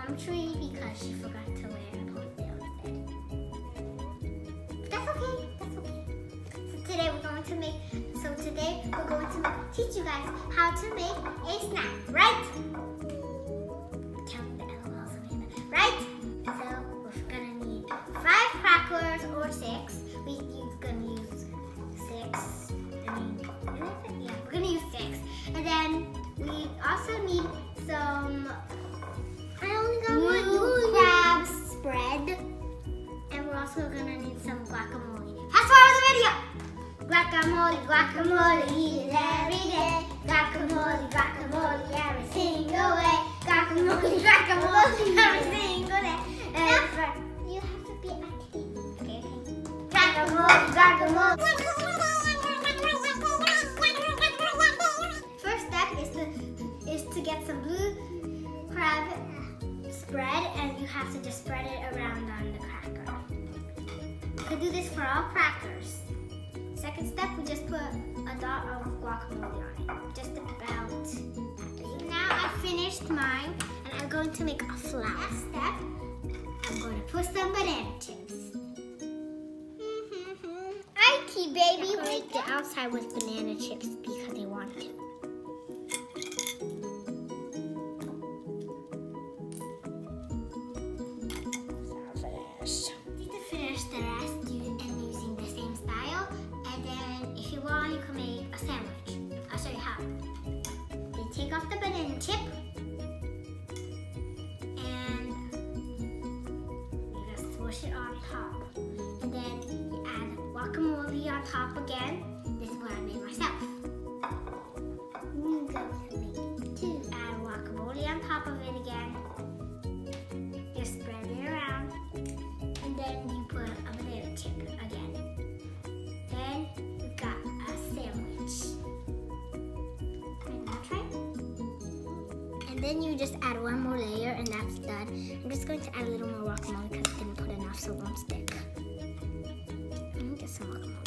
palm tree because she forgot to wear a ponytail instead. But that's okay. That's okay. So today we're going to teach you guys how to make a snack, right? Tell me the LOL, Savannah, right? So we're gonna need 5 crackers or 6. We're gonna use 6. Yeah, we're gonna use 6. And then we also need some crab spread. And we're also gonna need some guacamole. Fast forward the video! Guacamole, guacamole, eat it every day. Guacamole, guacamole, every single way. Guacamole, guacamole, every single day. You have to be active. Okay. Guacamole, guacamole. First step is to get some blue crab spread, and you have to just spread it around on the cracker. You can do this for all crackers. Second step, we just put a dot of guacamole on it. Just about that. Now I finished mine, and I'm going to make a flour. Last step, I'm going to put some banana chips. IT baby, decorate the outside with banana chips because they want to. Finish the rest and using the same style, and then if you want, you can make a sandwich. I'll show you how. You take off the banana chip and you just swoosh it on top, and then you add guacamole on top again. This is what I made myself. Add guacamole on top of it again. Just spread it around. And then you put a banana chip again. Then we've got a sandwich. And now try. And then you just add one more layer and that's done. I'm just going to add a little more guacamole because I didn't put enough so it won't stick. Let me get some guacamole.